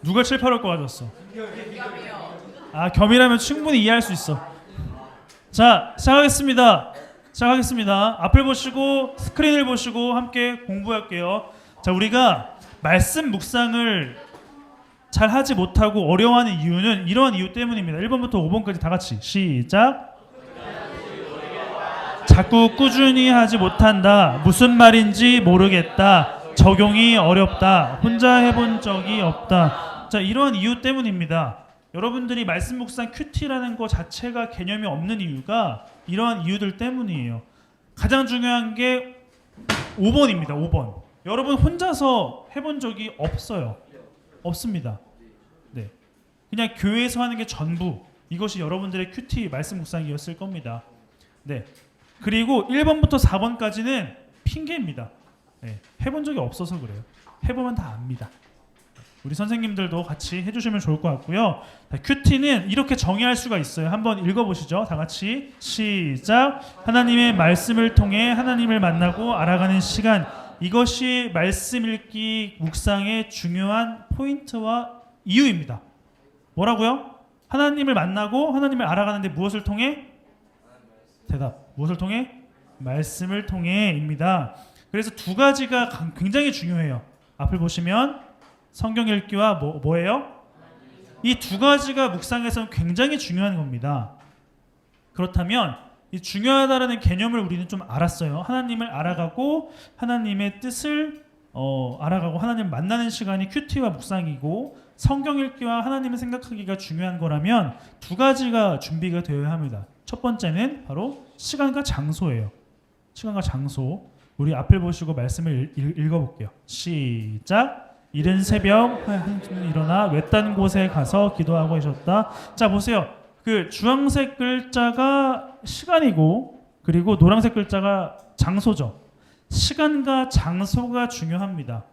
누가 7, 8월 거 가졌어? 아, 겸이라면 충분히 이해할 수 있어. 자, 시작하겠습니다. 앞을 보시고 스크린을 보시고 함께 공부할게요. 자, 우리가 말씀 묵상을 잘 하지 못하고 어려워하는 이유는 이러한 이유 때문입니다. 1번부터 5번까지 다 같이 시작. 자꾸 꾸준히 하지 못한다. 무슨 말인지 모르겠다. 적용이 어렵다. 혼자 해본 적이 없다. 자, 이러한 이유 때문입니다. 여러분들이 말씀 묵상 큐티라는 것 자체가 개념이 없는 이유가 이러한 이유들 때문이에요. 가장 중요한 게 5번입니다. 5번. 여러분 혼자서 해본 적이 없어요. 없습니다. 네, 그냥 교회에서 하는 게 전부. 이것이 여러분들의 큐티 말씀 묵상이었을 겁니다. 네, 그리고 1번부터 4번까지는 핑계입니다. 네, 해본 적이 없어서 그래요. 해보면 다 압니다. 우리 선생님들도 같이 해주시면 좋을 것 같고요. 큐티는 이렇게 정의할 수가 있어요. 한번 읽어보시죠. 다 같이 시작. 하나님의 말씀을 통해 하나님을 만나고 알아가는 시간. 이것이 말씀 읽기 묵상의 중요한 포인트와 이유입니다. 뭐라고요? 하나님을 만나고 하나님을 알아가는데 무엇을 통해? 대답. 무엇을 통해? 말씀을 통해입니다. 그래서 두 가지가 굉장히 중요해요. 앞을 보시면 성경 읽기와 뭐예요? 이 두 가지가 묵상에서는 굉장히 중요한 겁니다. 그렇다면 이 중요하다라는 개념을 우리는 좀 알았어요. 하나님을 알아가고 하나님의 뜻을 알아가고 하나님을 만나는 시간이 큐티와 묵상이고, 성경 읽기와 하나님을 생각하기가 중요한 거라면 두 가지가 준비가 되어야 합니다. 첫 번째는 바로 시간과 장소예요. 시간과 장소. 우리 앞을 보시고 말씀을 읽어볼게요. 시작. 이른 새벽 일어나 외딴 곳에 가서 기도하고 계셨다. 자, 보세요. 그 주황색 글자가 시간이고 그리고 노란색 글자가 장소죠. 시간과 장소가 중요합니다.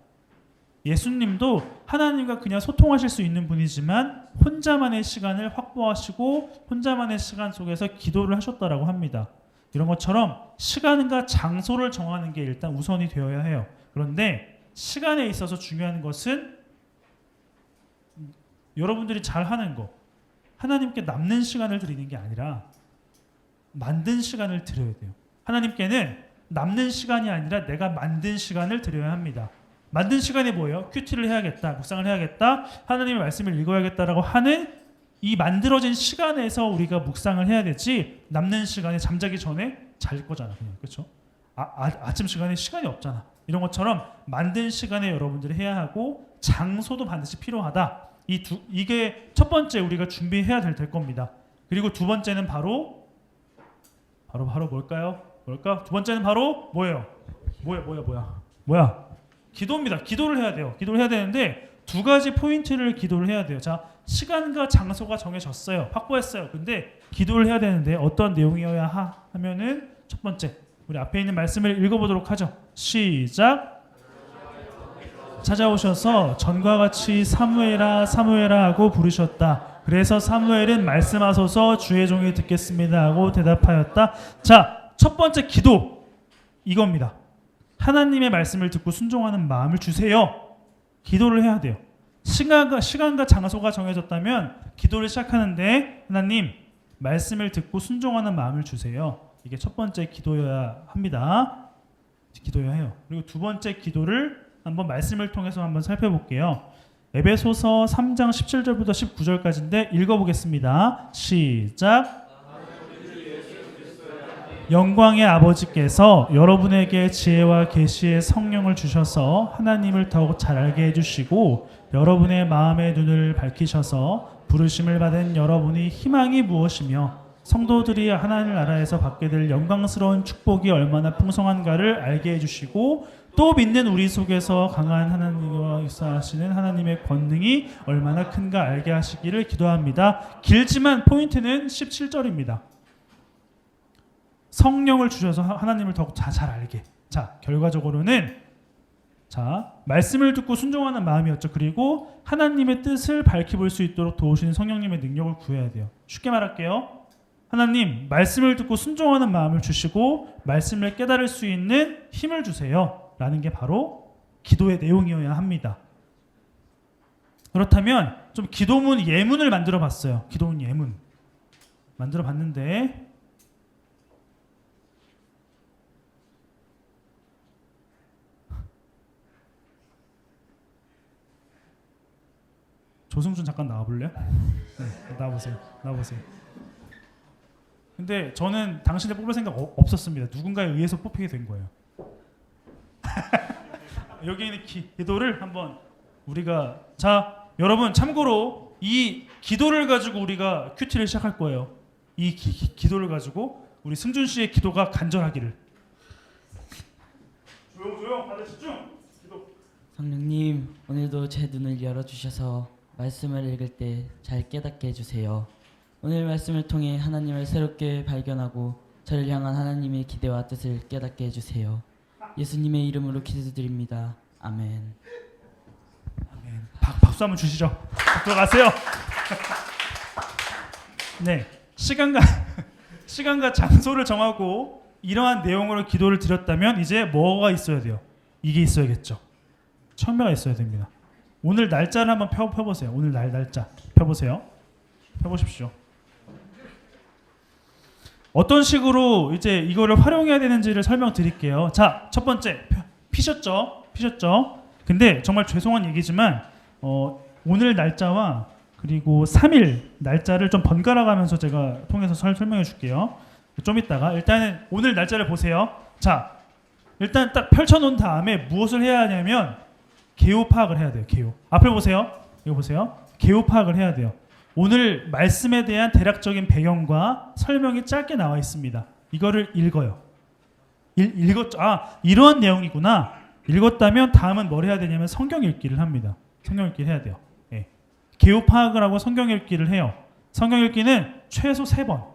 예수님도 하나님과 그냥 소통하실 수 있는 분이지만 혼자만의 시간을 확보하시고 혼자만의 시간 속에서 기도를 하셨다라고 합니다. 이런 것처럼 시간과 장소를 정하는 게 일단 우선이 되어야 해요. 그런데 시간에 있어서 중요한 것은 여러분들이 잘 하는 거, 하나님께 남는 시간을 드리는 게 아니라 만든 시간을 드려야 돼요. 하나님께는 남는 시간이 아니라 내가 만든 시간을 드려야 합니다. 만든 시간이 뭐예요? 큐티를 해야겠다, 묵상을 해야겠다, 하나님의 말씀을 읽어야겠다라고 하는 이 만들어진 시간에서 우리가 묵상을 해야 되지, 남는 시간에 잠자기 전에 잘 거잖아 그냥. 그렇죠? 아침 시간에 시간이 없잖아. 이런 것처럼 만든 시간에 여러분들이 해야 하고 장소도 반드시 필요하다. 이게 첫 번째 우리가 준비해야 될 겁니다. 그리고 두 번째는 바로 뭘까요? 두 번째는 바로 뭐예요? 뭐야? 기도입니다. 기도를 해야 돼요. 기도를 해야 되는데 두 가지 포인트를 기도를 해야 돼요. 자, 시간과 장소가 정해졌어요. 확보했어요. 근데 기도를 해야 되는데 어떤 내용이어야 하면은 첫 번째, 우리 앞에 있는 말씀을 읽어보도록 하죠. 시작. 찾아오셔서 전과 같이 사무엘아 하고 부르셨다. 그래서 사무엘은 말씀하소서 주의 종이 듣겠습니다 하고 대답하였다. 자, 첫 번째 기도 이겁니다. 하나님의 말씀을 듣고 순종하는 마음을 주세요. 기도를 해야 돼요. 시간과 장소가 정해졌다면 기도를 시작하는데 하나님 말씀을 듣고 순종하는 마음을 주세요. 이게 첫 번째 기도여야 합니다. 기도해야 해요. 그리고 두 번째 기도를 한번 말씀을 통해서 한번 살펴볼게요. 에베소서 3장 17절부터 19절까지인데 읽어보겠습니다. 시작. 영광의 아버지께서 여러분에게 지혜와 계시의 성령을 주셔서 하나님을 더욱 잘 알게 해주시고 여러분의 마음의 눈을 밝히셔서 부르심을 받은 여러분이 희망이 무엇이며 성도들이 하나님 나라에서 받게 될 영광스러운 축복이 얼마나 풍성한가를 알게 해주시고 또 믿는 우리 속에서 강한 하나님과 역사하시는 하나님의 권능이 얼마나 큰가 알게 하시기를 기도합니다. 길지만 포인트는 17절입니다. 성령을 주셔서 하나님을 더욱 잘 알게. 자, 결과적으로는 말씀을 듣고 순종하는 마음이었죠. 그리고 하나님의 뜻을 밝혀볼 수 있도록 도우시는 성령님의 능력을 구해야 돼요. 쉽게 말할게요. 하나님, 말씀을 듣고 순종하는 마음을 주시고 말씀을 깨달을 수 있는 힘을 주세요 라는 게 바로 기도의 내용이어야 합니다. 그렇다면 좀 기도문 예문을 만들어 봤어요. 기도문 예문 만들어 봤는데 조승준 잠깐 나와볼래요? 네, 나와보세요. 근데 저는 당신을 뽑을 생각 없었습니다. 누군가에 의해서 뽑히게 된 거예요. 여기 있는 기도를 한번 우리가 자 여러분 참고로 이 기도를 가지고 우리가 큐티를 시작할 거예요. 이 기도를 가지고 우리 승준 씨의 기도가 간절하기를. 조용 다들 집중. 기도. 성령님, 오늘도 제 눈을 열어주셔서 말씀을 읽을 때 잘 깨닫게 해주세요. 오늘 말씀을 통해 하나님을 새롭게 발견하고 저를 향한 하나님의 기대와 뜻을 깨닫게 해주세요. 예수님의 이름으로 기도드립니다. 아멘. 아멘. 박수 한번 주시죠. 들어가세요. 네, 시간과 장소를 정하고 이러한 내용으로 기도를 드렸다면 이제 뭐가 있어야 돼요? 이게 있어야겠죠. 천매가 있어야 됩니다. 오늘 날짜를 한번 펴보세요. 오늘 날짜 펴보세요. 펴보십시오. 어떤 식으로 이제 이거를 활용해야 되는지를 설명드릴게요. 자, 첫 번째 피셨죠? 근데 정말 죄송한 얘기지만 오늘 날짜와 그리고 3일 날짜를 좀 번갈아 가면서 제가 통해서 설명해 줄게요. 좀 이따가 일단은 오늘 날짜를 보세요. 자, 일단 딱 펼쳐놓은 다음에 무엇을 해야 하냐면 개요 파악을 해야 돼요. 개요. 앞을 보세요. 이거 보세요. 개요 파악을 해야 돼요. 오늘 말씀에 대한 대략적인 배경과 설명이 짧게 나와 있습니다. 이거를 읽어요. 읽었죠? 아, 이러한 내용이구나. 읽었다면 다음은 뭘 해야 되냐면 성경 읽기를 합니다. 성경 읽기를 해야 돼요. 예. 개요 파악을 하고 성경 읽기를 해요. 성경 읽기는 최소 3번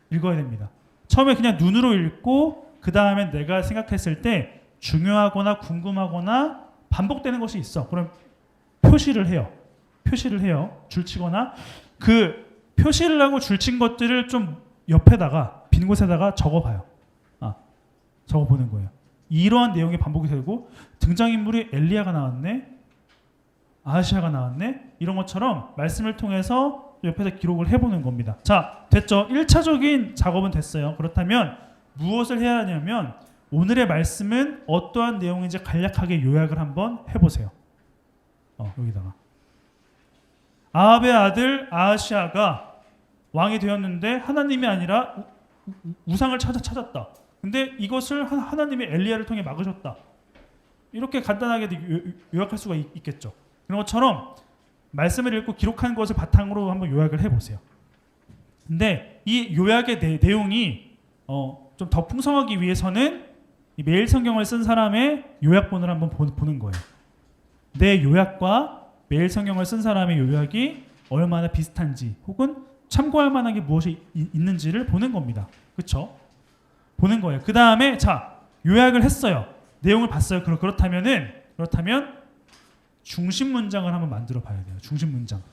읽어야 됩니다. 처음에 그냥 눈으로 읽고 그 다음에 내가 생각했을 때 중요하거나 궁금하거나 반복되는 것이 있어. 그럼 표시를 해요. 줄치거나 그 표시를 하고 줄친 것들을 좀 옆에다가 빈 곳에다가 적어봐요. 적어보는 거예요. 이러한 내용이 반복이 되고 등장인물이 엘리야가 나왔네, 아하시아가 나왔네, 이런 것처럼 말씀을 통해서 옆에서 기록을 해보는 겁니다. 자, 됐죠? 1차적인 작업은 됐어요. 그렇다면 무엇을 해야 하냐면 오늘의 말씀은 어떠한 내용인지 간략하게 요약을 한번 해보세요. 여기다가 아합의 아들 아하시아가 왕이 되었는데 하나님이 아니라 우상을 찾았다. 근데 이것을 하나님이 엘리야를 통해 막으셨다. 이렇게 간단하게 요약할 수가 있겠죠. 그런 것처럼 말씀을 읽고 기록한 것을 바탕으로 한번 요약을 해보세요. 근데 이 요약의 내용이 좀 더 풍성하기 위해서는 이 매일 성경을 쓴 사람의 요약본을 한번 보는 거예요. 내 요약과 매일 성경을 쓴 사람의 요약이 얼마나 비슷한지 혹은 참고할 만한 게 무엇이 있는지를 보는 겁니다. 그렇죠? 보는 거예요. 그 다음에 자, 요약을 했어요. 내용을 봤어요. 그렇다면 중심 문장을 한번 만들어 봐야 돼요. 중심 문장.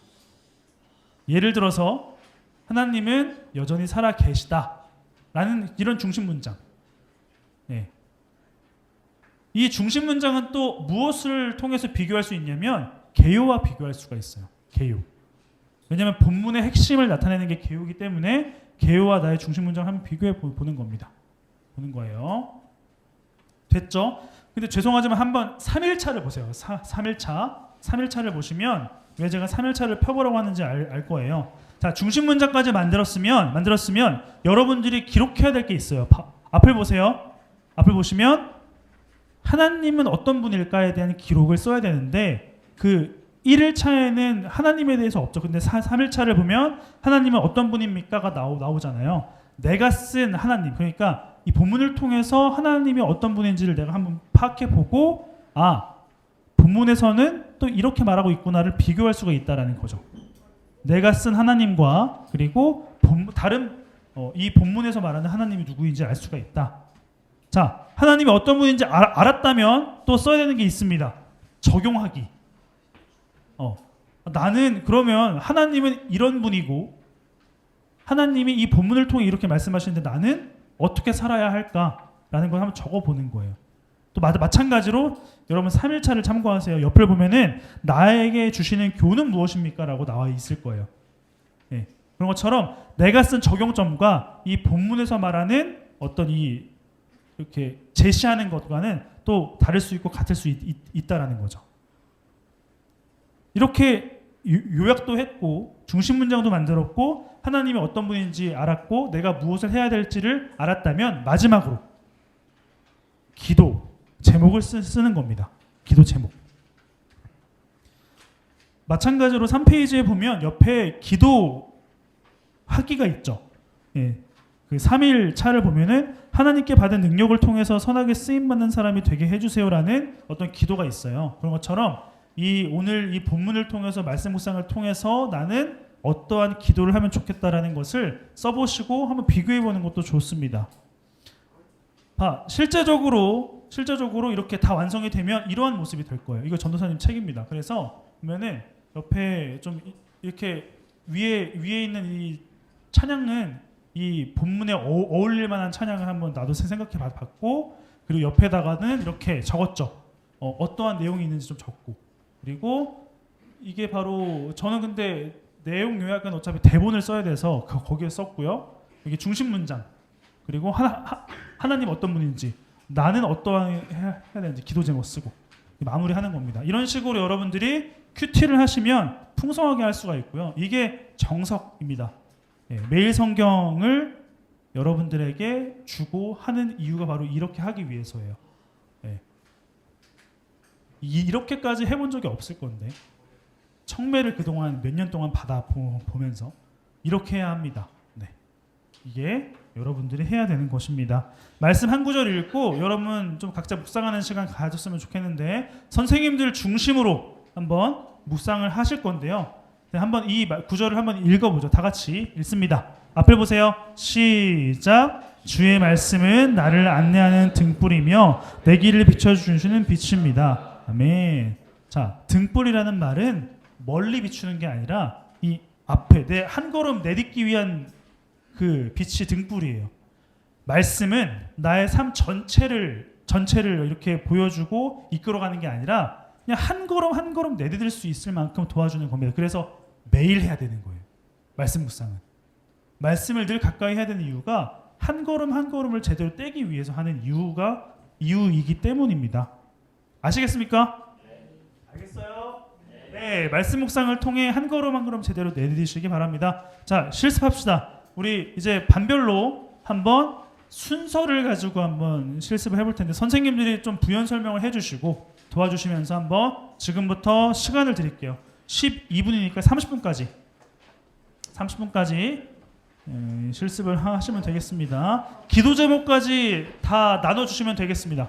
예를 들어서 하나님은 여전히 살아 계시다라는 이런 중심 문장. 네. 이 중심 문장은 또 무엇을 통해서 비교할 수 있냐면 개요와 비교할 수가 있어요. 개요. 왜냐하면 본문의 핵심을 나타내는 게 개요이기 때문에 개요와 나의 중심 문장을 한번 비교해 보는 겁니다. 보는 거예요. 됐죠? 근데 죄송하지만 한번 3일차를 보세요. 3일차를 보시면 왜 제가 3일차를 펴보라고 하는지 알 거예요. 자, 중심 문장까지 만들었으면 여러분들이 기록해야 될 게 있어요. 앞을 보세요. 앞을 보시면 하나님은 어떤 분일까에 대한 기록을 써야 되는데 그 1일차에는 하나님에 대해서 없죠. 근데 3일차를 보면 하나님은 어떤 분입니까가 나오잖아요. 내가 쓴 하나님, 그러니까 이 본문을 통해서 하나님이 어떤 분인지를 내가 한번 파악해보고 본문에서는 또 이렇게 말하고 있구나를 비교할 수가 있다라는 거죠. 내가 쓴 하나님과 그리고 다른 이 본문에서 말하는 하나님이 누구인지 알 수가 있다. 자, 하나님이 어떤 분인지 알았다면 또 써야 되는 게 있습니다. 적용하기. 나는 그러면 하나님은 이런 분이고 하나님이 이 본문을 통해 이렇게 말씀하시는데 나는 어떻게 살아야 할까라는 걸 한번 적어보는 거예요. 또 마찬가지로 여러분 3일차를 참고하세요. 옆을 보면은 나에게 주시는 교훈은 무엇입니까? 라고 나와 있을 거예요. 예. 그런 것처럼 내가 쓴 적용점과 이 본문에서 말하는 어떤 이 이렇게 제시하는 것과는 또 다를 수 있고 같을 수 있다라는 거죠. 이렇게 요약도 했고 중심 문장도 만들었고 하나님이 어떤 분인지 알았고 내가 무엇을 해야 될지를 알았다면 마지막으로 기도 제목을 쓰는 겁니다. 기도 제목. 마찬가지로 3페이지에 보면 옆에 기도 하기가 있죠. 예. 그 3일 차를 보면은 하나님께 받은 능력을 통해서 선하게 쓰임 받는 사람이 되게 해주세요라는 어떤 기도가 있어요. 그런 것처럼 오늘 이 본문을 통해서 말씀 묵상을 통해서 나는 어떠한 기도를 하면 좋겠다라는 것을 써보시고 한번 비교해보는 것도 좋습니다. 실제적으로 이렇게 다 완성이 되면 이러한 모습이 될 거예요. 이거 전도사님 책입니다. 그래서 보면은 옆에 좀 이렇게 위에 있는 이 찬양은 이 본문에 어울릴 만한 찬양을 한번 나도 생각해 봤고, 그리고 옆에다가는 이렇게 적었죠. 어떠한 내용이 있는지 좀 적고, 그리고 이게 바로 저는 근데 내용 요약은 어차피 대본을 써야 돼서 거기에 썼고요. 이게 중심 문장, 그리고 하나님 어떤 분인지, 나는 어떠한 해야 되는지 기도 제목 쓰고 마무리하는 겁니다. 이런 식으로 여러분들이 큐티를 하시면 풍성하게 할 수가 있고요. 이게 정석입니다. 예, 매일 성경을 여러분들에게 주고 하는 이유가 바로 이렇게 하기 위해서예요. 예. 이렇게까지 해본 적이 없을 건데 청매를 그동안 몇 년 동안 받아보면서 이렇게 해야 합니다. 네. 이게 여러분들이 해야 되는 것입니다. 말씀 한 구절 읽고 여러분 좀 각자 묵상하는 시간 가졌으면 좋겠는데 선생님들 중심으로 한번 묵상을 하실 건데요. 네, 한번 이 구절을 한번 읽어보죠. 다 같이 읽습니다. 앞을 보세요. 시작. 주의 말씀은 나를 안내하는 등불이며 내 길을 비춰주시는 빛입니다. 아멘. 자, 등불이라는 말은 멀리 비추는 게 아니라 이 앞에 내 한 걸음 내딛기 위한 그 빛이 등불이에요. 말씀은 나의 삶 전체를 이렇게 보여주고 이끌어가는 게 아니라 그냥 한 걸음 내디딜 수 있을 만큼 도와주는 겁니다. 그래서 매일 해야 되는 거예요. 말씀 묵상은. 말씀을 늘 가까이 해야 되는 이유가 한 걸음을 제대로 떼기 위해서 하는 이유이기 때문입니다. 아시겠습니까? 네. 알겠어요? 네. 말씀 묵상을 통해 한 걸음 제대로 내디디시기 바랍니다. 자, 실습합시다. 우리 이제 반별로 한번 순서를 가지고 한번 실습을 해볼 텐데 선생님들이 좀 부연 설명을 해주시고 도와주시면서 한번 지금부터 시간을 드릴게요. 12분이니까 30분까지 실습을 하시면 되겠습니다. 기도 제목까지 다 나눠주시면 되겠습니다.